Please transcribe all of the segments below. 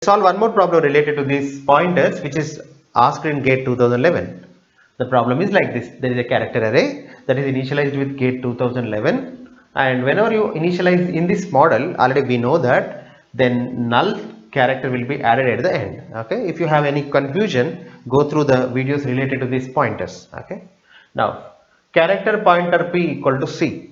Solve one more problem related to these pointers, which is asked in GATE 2011. The problem is like this: there is a character array that is initialized with GATE 2011, and whenever you initialize in this model, already we know that then null character will be added at the end. Okay, if you have any confusion, go through the videos related to these pointers. Okay, now character pointer p equal to c.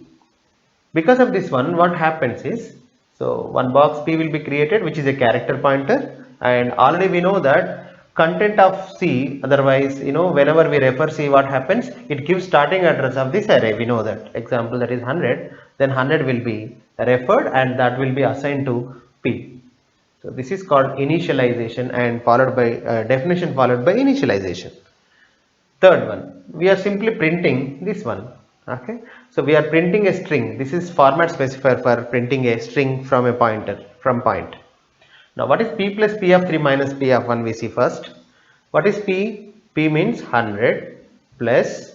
Because of this one, what happens is, so one box p will be created, which is a character pointer, and already we know that content of c, otherwise whenever we refer c, what happens, it gives starting address of this array. We know that example, that is 100, then 100 will be referred and that will be assigned to p. So this is called initialization, and followed by definition followed by initialization. Third one, we are simply printing this one. Okay, so we are printing a string. This is format specifier for printing a string from a pointer, from point. Now what is p plus p of 3 minus p of 1? We see first. What is p? P means 100 plus,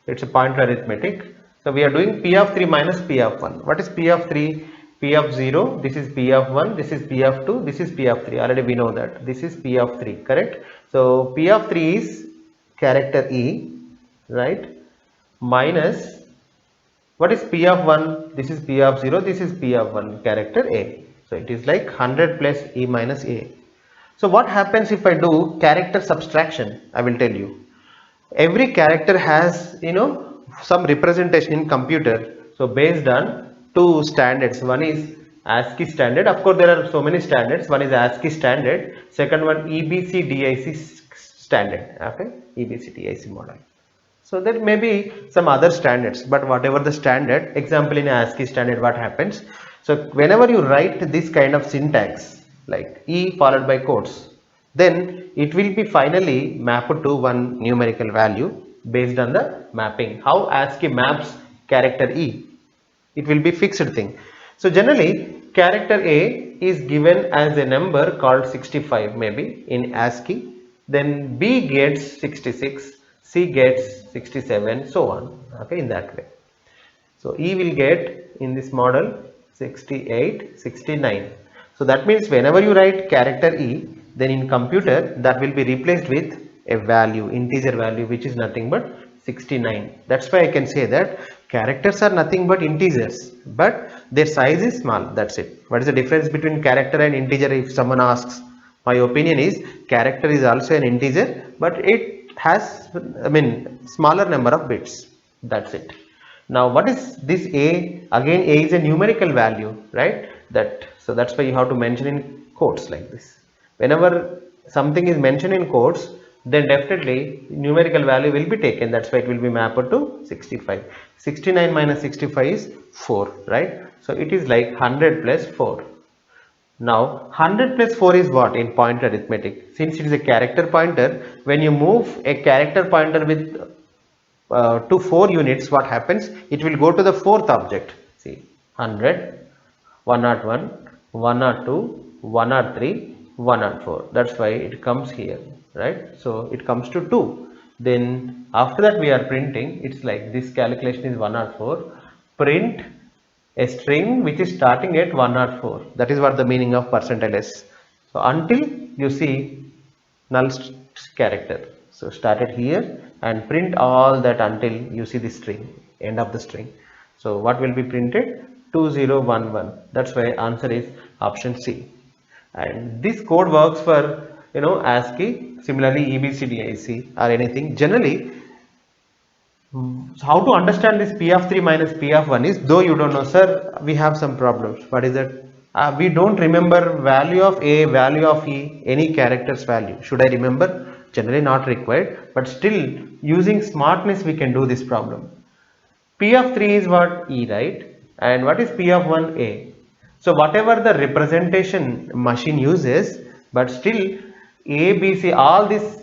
it's a pointer arithmetic. So we are doing p of 3 minus p of 1. What is p of 3? P of 0, this is p of 1, this is p of 2, this is p of 3. Already we know that this is p of 3, correct? So p of 3 is character E, right, minus, what is p of 1? This is p of 0, this is p of 1, character A. So it is like 100 plus E minus A. So what happens if I do character subtraction? I will tell you. Every character has some representation in computer. So based on two standards, one is ASCII standard. Of course there are so many standards. One is ASCII standard, second one EBCDIC standard. Okay, EBCDIC model. So there may be some other standards, but whatever the standard, example in ASCII standard, what happens? So whenever you write this kind of syntax like E followed by quotes, then it will be finally mapped to one numerical value based on the mapping. How ASCII maps character E? It will be fixed thing. So generally character A is given as a number called 65 maybe in ASCII, then B gets 66, C gets 67, so on. Okay, in that way. So E will get in this model 68, 69. So that means whenever you write character E, then in computer that will be replaced with a value, integer value, which is nothing but 69. That's why I can say that characters are nothing but integers, but their size is small. That's it. What is the difference between character and integer? If someone asks, my opinion is character is also an integer, but it has, smaller number of bits. That's it. Now what is this A? Again A is a numerical value, right? So that's why you have to mention in quotes like this. Whenever something is mentioned in quotes, then definitely numerical value will be taken. That's why it will be mapped to 65. 69 minus 65 is 4, right? So it is like 100 plus 4. Now 100 plus 4 is what in pointer arithmetic? Since it is a character pointer, when you move a character pointer with to 4 units, what happens? It will go to the fourth object. See, 100, 101, 102, 103, 104. That's why it comes here, right? So it comes to 2. Then after that we are printing. It's like this calculation is 104. Print a string which is starting at 104. That is what the meaning of percentile s. So until you see null character. So start it here and print all that until you see the string, end of the string. So what will be printed? 2011. That's why answer is option C. And this code works for ASCII, similarly EBCDIC or anything. Generally, so how to understand this P of 3 minus P of 1 is, though you don't know, sir, we have some problems. What is that? We don't remember value of A, value of E, any character's value. Should I remember? Generally not required, but still using smartness we can do this problem. P of 3 is what? E, right? And what is P of 1? A. So whatever the representation machine uses, but still A, B, C, all these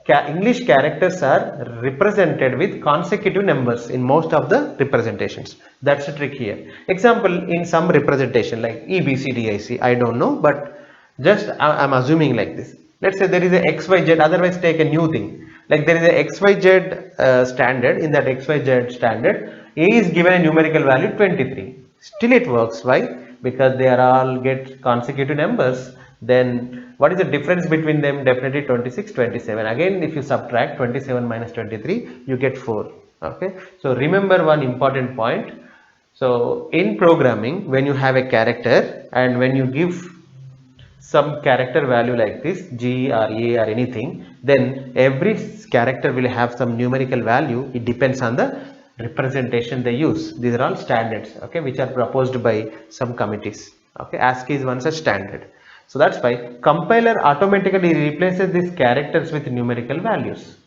English characters are represented with consecutive numbers in most of the representations. That's the trick here. Example, in some representation like E, B, C, D, I, C, I don't know, but just I'm assuming like this. Let's say there is a XYZ, otherwise take a new thing. Like there is a XYZ standard. In that XYZ standard, A is given a numerical value 23. Still it works. Why? Because they are all get consecutive numbers. Then what is the difference between them? Definitely 26, 27. Again, if you subtract 27 minus 23, you get 4. Okay. So remember one important point. So in programming, when you have a character and when you give some character value like this, G or A or anything, then every character will have some numerical value. It depends on the representation they use. These are all standards, okay, which are proposed by some committees. Okay, ASCII is one such standard. So that's why compiler automatically replaces these characters with numerical values,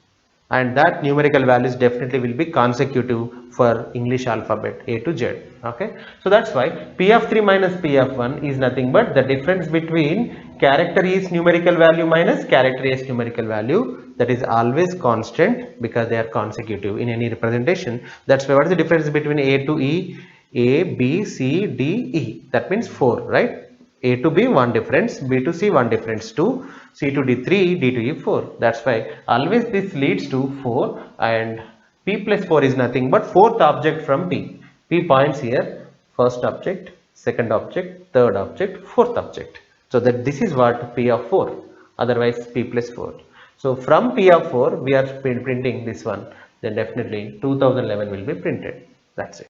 and that numerical values definitely will be consecutive for English alphabet A to Z. Okay, so that's why P of 3 minus P of 1 is nothing but the difference between character E's numerical value minus character A's numerical value. That is always constant because they are consecutive in any representation. That's why what is the difference between A to E, A, B, C, D, E? That means 4, right? A to B 1 difference, B to C 1 difference, 2, C to D 3, D to E 4. That's why always this leads to 4, and P plus 4 is nothing but fourth object from P. P points here, first object, second object, third object, fourth object. So that this is what P of 4, otherwise P plus 4. So from P of 4 we are printing this one, then definitely 2011 will be printed. That's it.